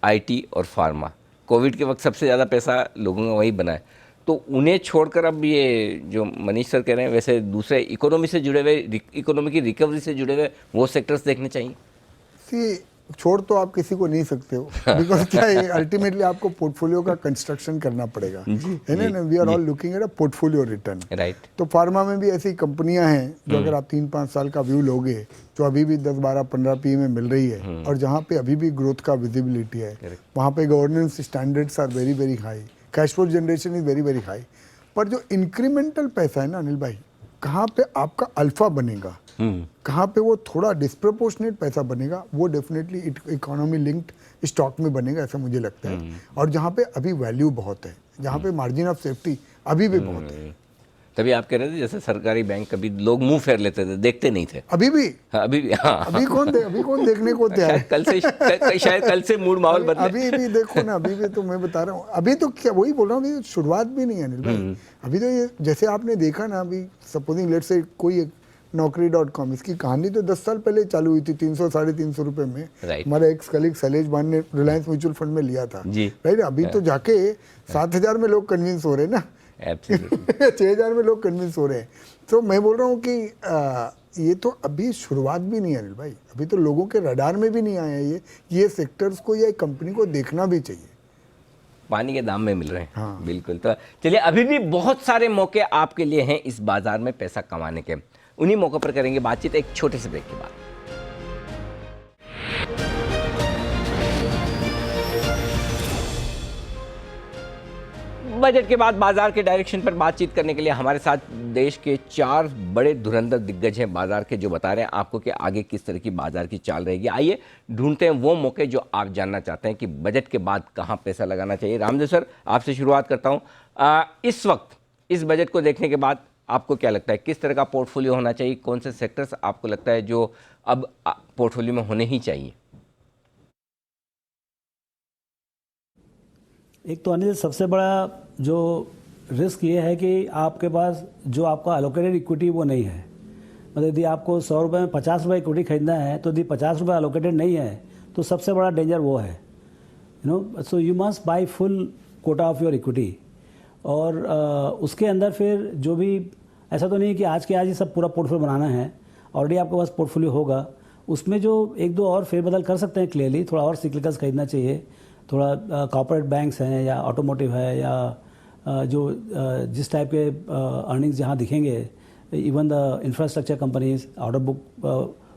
आईटी और फार्मा, कोविड के वक्त सबसे ज़्यादा पैसा लोगों का वही बना है, तो उन्हें छोड़कर अब ये जो मनीष सर कह रहे हैं वैसे दूसरे इकोनॉमी से जुड़े हुए, इकोनॉमी की रिकवरी से जुड़े हुए वो सेक्टर्स देखने चाहिए। छोड़ तो आप किसी को नहीं सकते हो, बिकॉज क्या है, अल्टीमेटली आपको पोर्टफोलियो का कंस्ट्रक्शन करना पड़ेगा, है ना। We are all looking at a portfolio return, right. तो फार्मा में भी ऐसी कंपनियां हैं जो अगर आप 3-5 साल का व्यू लोगे तो अभी भी 10-12-15 पी में मिल रही है और जहाँ पे अभी भी ग्रोथ का विजिबिलिटी है, वहाँ पे governance standards are very very high, cash flow generation is very very high. पर जो इंक्रीमेंटल पैसा है ना अनिल भाई, कहाँ पे आपका अल्फा बनेगा, कहाँ पे वो थोड़ा डिस्प्रपोर्शनेट पैसा बनेगा, वो डेफिनेटली इकोनॉमी लिंक्ड स्टॉक में बनेगा, ऐसा मुझे लगता है। और जहाँ पे अभी वैल्यू बहुत है, जहाँ पे मार्जिन ऑफ सेफ्टी अभी भी बहुत है। तभी आप कह रहे थे जैसे सरकारी बैंक कभी लोग मुंह फेर लेते थे, देखते नहीं थे। अभी भी अभी भी अभी कौन देखने को तैयार है? शायद कल से मूड माहौल बदले। अभी भी देखो ना, अभी भी तो मैं बता रहा हूँ, अभी तो क्या वही बोल रहा हूँ, शुरुआत भी नहीं है अनिल भाई। अभी तो ये जैसे आपने देखा ना, अभी सपोजिंग लेट्स से कोई एक Naukri.com, इसकी कहानी तो 10 साल पहले चालू हुई थी 300-350 रुपए में। हमारे एक्स कलीग शैलेश बान ने रिलायंस म्यूचुअल फंड में लिया था, राइट। अभी तो जाके 7,000 में लोग कन्विंस हो रहे हैं ना, 6,000 में लोग कन्विंस हो रहे हैं। तो मैं बोल रहा हूँ कि ये तो अभी शुरुआत भी नहीं है अनिल भाई, अभी तो लोगों के रडार में भी नहीं आया ये सेक्टर्स को या कंपनी को देखना भी चाहिए। पानी के दाम में मिल रहे हैं। हाँ। बिल्कुल। तो चलिए, अभी भी बहुत सारे मौके आपके लिए हैं इस बाजार में पैसा कमाने के। उन्हीं मौकों पर करेंगे बातचीत एक छोटे से ब्रेक के बाद। बजट के बाद बाजार के डायरेक्शन पर बातचीत करने के लिए हमारे साथ देश के 4 बड़े धुरंधर दिग्गज हैं बाजार के, जो बता रहे हैं आपको कि आगे किस तरह की बाजार की चाल रहेगी। आइए ढूंढते हैं वो मौके जो आप जानना चाहते हैं कि बजट के बाद कहाँ पैसा लगाना चाहिए। रामदेव सर, आपसे शुरुआत करता हूँ। इस वक्त इस बजट को देखने के बाद आपको क्या लगता है, किस तरह का पोर्टफोलियो होना चाहिए? कौन से सेक्टर्स आपको लगता है जो अब पोर्टफोलियो में होने ही चाहिए? एक तो अनिल, सबसे बड़ा जो रिस्क ये है कि आपके पास जो आपका अलोकेटेड इक्विटी वो नहीं है। मतलब यदि आपको 100 रुपये में 50 रुपये इक्विटी खरीदना है, तो यदि 50 रुपये अलोकेटेड नहीं है तो सबसे बड़ा डेंजर वो है, you know. So you must buy full Kota of your equity. और उसके अंदर फिर जो भी, ऐसा तो नहीं कि आज के आज ही सब पूरा पोर्टफोलियो बनाना है, ऑलरेडी आपके पास पोर्टफोलियो होगा, उसमें जो 1-2 और फेरबदल कर सकते हैं क्लियरली। थोड़ा और सिक्लिकल्स खरीदना चाहिए, थोड़ा कॉर्पोरेट बैंक्स हैं या ऑटोमोटिव है या जो जिस टाइप के अर्निंग्स जहाँ दिखेंगे, even the infrastructure companies, order book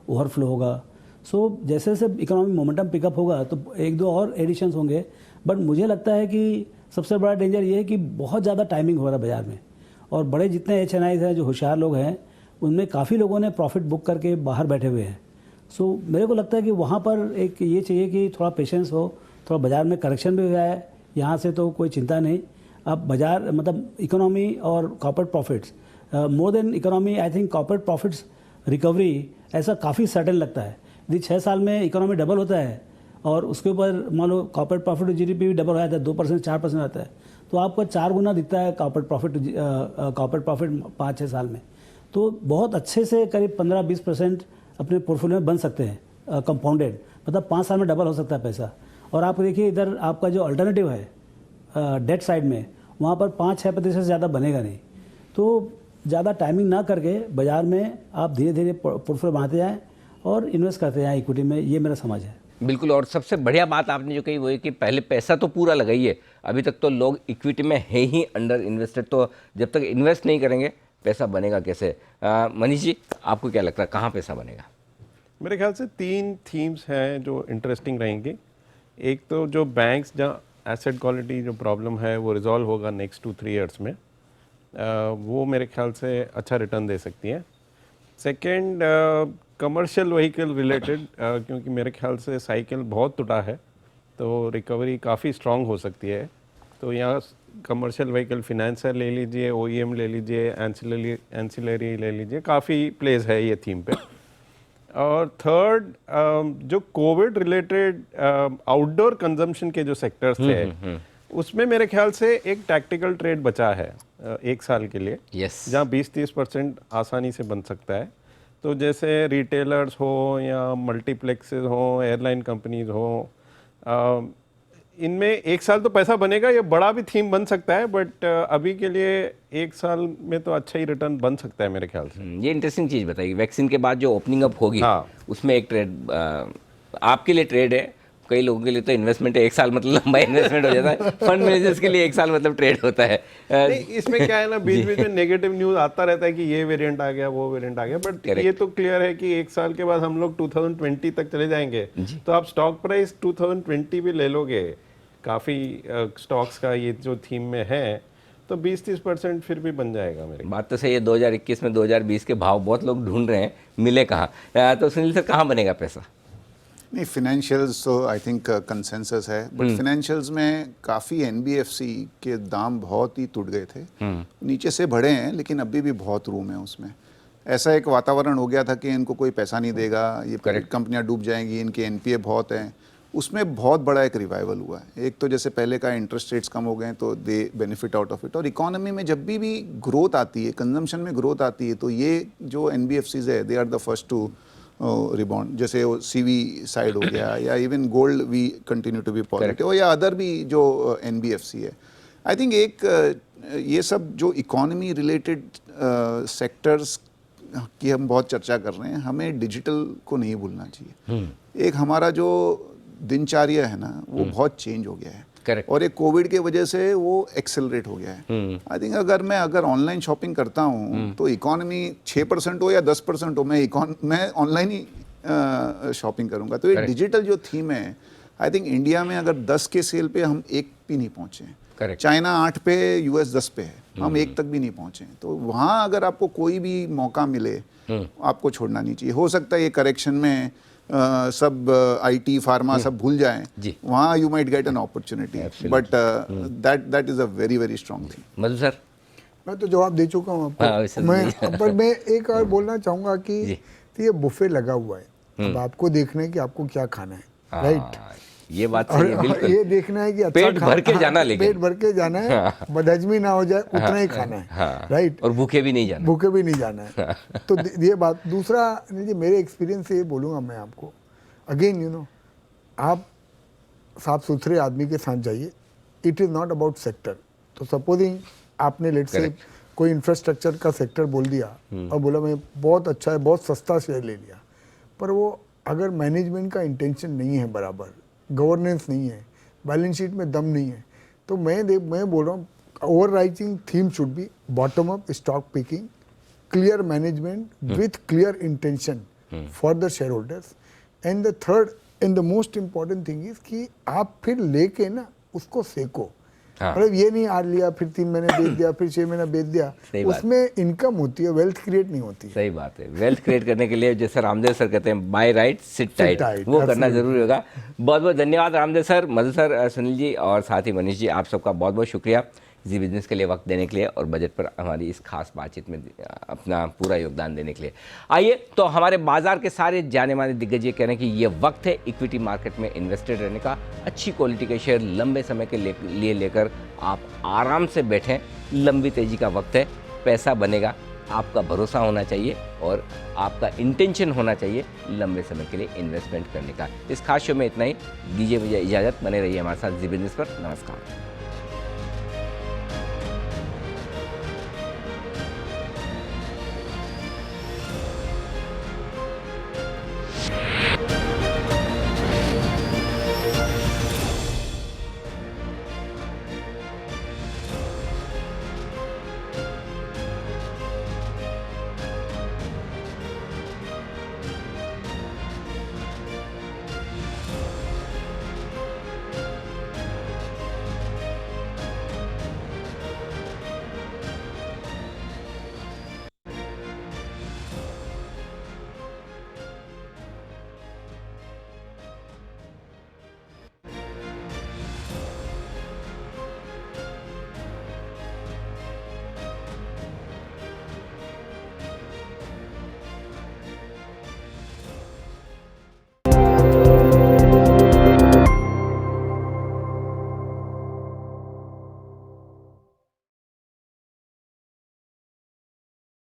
overflow होगा। सो जैसे जैसे इकोनॉमिक मोमेंटम पिकअप होगा तो 1-2 और एडिशंस होंगे। बट मुझे लगता है कि सबसे बड़ा डेंजर ये है कि बहुत ज़्यादा टाइमिंग हो रहा है बाजार में, और बड़े जितने HNIs हैं, जो होशियार लोग हैं, उनमें काफ़ी लोगों ने प्रॉफिट बुक करके बाहर बैठे हुए हैं। सो मेरे को लगता है कि वहाँ पर एक ये चाहिए कि थोड़ा पेशेंस हो, थोड़ा बाजार में करेक्शन भी हो जाए। यहाँ से तो कोई चिंता नहीं। अब बाजार मतलब इकोनॉमी और corporate profits, more than economy, I think corporate profits recovery ऐसा काफ़ी सर्टेन लगता है। यदि 6 साल में इकोनॉमी डबल होता है और उसके ऊपर मान लो कॉर्पोरेट प्रॉफिट टू GDP भी डबल हो जाता है, 2% 4% आता है, तो आपका 4 गुना दिखता है कॉर्पोरेट प्रॉफिट 5-6 साल में। तो बहुत अच्छे से करीब 15-20% अपने पोर्टफोलियो में बन सकते हैं कंपाउंडेड, मतलब 5 साल में डबल हो सकता है पैसा। और आप देखिए इधर आपका जो अल्टरनेटिव है डेट साइड में, वहाँ पर 5-6% से ज़्यादा बनेगा नहीं। तो ज़्यादा टाइमिंग ना करके बाज़ार में आप धीरे धीरे पोर्टफोलियो बनाते जाएँ और इन्वेस्ट करते जाएँ इक्विटी में, ये मेरा समझ है। बिल्कुल। और सबसे बढ़िया बात आपने जो कही वो है कि पहले पैसा तो पूरा लगाइए। अभी तक तो लोग इक्विटी में है ही अंडर इन्वेस्टेड, तो जब तक इन्वेस्ट नहीं करेंगे पैसा बनेगा कैसे? मनीष जी, आपको क्या लगता है कहाँ पैसा बनेगा? मेरे ख्याल से 3 थीम्स हैं जो इंटरेस्टिंग रहेंगी। एक तो जो बैंक्स, जहाँ एसेट क्वालिटी जो प्रॉब्लम है वो रिजॉल्व होगा नेक्स्ट 2-3 ईयर्स में, वो मेरे ख्याल से अच्छा रिटर्न दे सकती है। सेकंड, कमर्शियल व्हीकल रिलेटेड, क्योंकि मेरे ख्याल से साइकिल बहुत टूटा है, तो रिकवरी काफ़ी स्ट्रांग हो सकती है। तो यहाँ कमर्शियल व्हीकल फिनेंसर ले लीजिए, OEM ले लीजिए, एंसिलरी ले लीजिए, काफ़ी प्लेस है ये थीम पे। और थर्ड, जो कोविड रिलेटेड आउटडोर कंजम्पशन के जो सेक्टर्स थे, उसमें मेरे ख्याल से एक टैक्टिकल ट्रेड बचा है 1 साल के लिए, जहाँ 20-30% आसानी से बन सकता है। तो जैसे रिटेलर्स हो या मल्टीप्लेक्सेस हो, एयरलाइन कंपनीज हो, इनमें 1 साल तो पैसा बनेगा। ये बड़ा भी थीम बन सकता है, बट अभी के लिए 1 साल में तो अच्छा ही रिटर्न बन सकता है मेरे ख्याल से। ये इंटरेस्टिंग चीज़ बताइए, वैक्सीन के बाद जो ओपनिंग अप होगी, हाँ, उसमें एक ट्रेड आपके लिए ट्रेड है, कई लोगों के लिए तो इन्वेस्टमेंट है। 1 साल मतलब लंबा इन्वेस्टमेंट हो जाता है, फंड मैनेजर्स के लिए 1 साल मतलब ट्रेड होता है। नहीं, इसमें क्या है ना, बीच बीच में नेगेटिव न्यूज़ आता रहता है कि ये वेरिएंट आ गया, वो वेरिएंट आ गया, बट ये तो क्लियर है कि 1 साल के बाद हम लोग 2020 तक चले जाएंगे, तो आप स्टॉक प्राइस 2020 भी ले लोगे। काफ़ी स्टॉक्स का ये जो थीम में है, तो 20-30% फिर भी बन जाएगा। मेरी बात तो सही है। 2021 में 2020 के भाव बहुत लोग ढूंढ रहे हैं, मिले कहाँ? तो सुनील सर, कहाँ बनेगा पैसा? नहीं, फिनेंशियल्स तो आई थिंक कंसेंसस है, बट फिनेंशियल्स में काफ़ी NBFC के दाम बहुत ही टूट गए थे, नीचे से बढ़े हैं, लेकिन अभी भी बहुत रूम है उसमें। ऐसा एक वातावरण हो गया था कि इनको कोई पैसा नहीं देगा, ये कंपनियां डूब जाएंगी, इनके NPA बहुत हैं। उसमें बहुत बड़ा एक रिवाइवल हुआ है। एक तो जैसे पहले का इंटरेस्ट रेट्स कम हो गए, तो दे बेनिफिट आउट ऑफ इट। और इकोनॉमी में जब भी ग्रोथ आती है, कंजम्पशन में ग्रोथ आती है, तो ये जो NBFCs है, they are the first to rebound. जैसे वो CV साइड हो गया, या even gold we continue to be positive, या अदर भी जो NBFC है। आई थिंक एक ये सब जो इकोनॉमी रिलेटेड सेक्टर्स की हम बहुत चर्चा कर रहे हैं, हमें डिजिटल को नहीं भूलना चाहिए। एक हमारा जो दिनचर्या है ना, वो बहुत चेंज हो गया है। Correct. और एक कोविड के वजह से वो एक्सेलरेट हो गया है। आई थिंक अगर ऑनलाइन शॉपिंग करता हूँ तो इकोनॉमी 6% हो या 10% हो, मैं ऑनलाइन ही शॉपिंग करूँगा। तो ये डिजिटल जो थीम है, आई थिंक इंडिया में अगर 10 के सेल पे हम 1 भी नहीं पहुँचे हैं, चाइना 8 पे, यूएस 10 पे है, हम 1 तक भी नहीं पहुँचे। तो वहाँ अगर आपको कोई भी मौका मिले आपको छोड़ना नहीं चाहिए। हो सकता है ये करेक्शन में सब आईटी फार्मा सब भूल जाएं, वहाँ you might get an opportunity, but that is a very very strong thing. Madhu sir, मैं तो जवाब दे चुका हूँ आपको। पर मैं एक और बोलना चाहूँगा कि ये बुफे लगा हुआ है, अब आपको देखना है कि आपको क्या खाना है, राइट? ये बात सही है, बिल्कुल। ये देखना है कि अच्छा पेट भर के जाना, लेकिन पेट भर के जाना है, बदहजमी ना हो जाए, उतना ही खाना है, राइट? और भूखे भी नहीं जाना, भूखे भी नहीं जाना है। तो ये बात। दूसरा, मेरे एक्सपीरियंस से ये बोलूँगा मैं आपको, अगेन आप साफ सुथरे आदमी के साथ जाइए। It is not about sector. तो सपोजिंग आपने लेट से कोई इंफ्रास्ट्रक्चर का सेक्टर बोल दिया और बोला मैं बहुत अच्छा है, बहुत सस्ता शेयर ले लिया, पर वो अगर मैनेजमेंट का इंटेंशन नहीं है बराबर, गवर्नेंस नहीं है, बैलेंस शीट में दम नहीं है, तो मैं बोल रहा हूँ overriding theme should be bottom up stock picking, clear management with clear intention for the share holders. And the third and the most important thing is कि आप फिर लेके ना उसको सेको। मतलब ये नहीं आज लिया फिर 3 महीने बेच दिया, फिर 6 महीना बेच दिया, उसमें इनकम होती है, वेल्थ क्रिएट नहीं होती। सही बात है। वेल्थ क्रिएट करने के लिए जैसे रामदेव सर कहते हैं, बाय राइट सिट टाइट, वो करना जरूरी होगा। बहुत बहुत धन्यवाद रामदेव सर, मधु सर, सुनील जी और साथ ही मनीष जी, आप सबका बहुत बहुत शुक्रिया जी बिजनेस के लिए वक्त देने के लिए और बजट पर हमारी इस खास बातचीत में अपना पूरा योगदान देने के लिए। आइए, तो हमारे बाजार के सारे जाने माने दिग्गज ये कह रहे हैं कि ये वक्त है इक्विटी मार्केट में इन्वेस्टेड रहने का। अच्छी क्वालिटी के शेयर लंबे समय के लिए लेकर आप आराम से बैठें। लंबी तेजी का वक्त है, पैसा बनेगा, आपका भरोसा होना चाहिए और आपका इंटेंशन होना चाहिए लंबे समय के लिए इन्वेस्टमेंट करने का। इस खास शो में इतना ही। दीजिए मुझे इजाज़त, बने रहिए हमारे साथ जी बिजनेस पर। नमस्कार।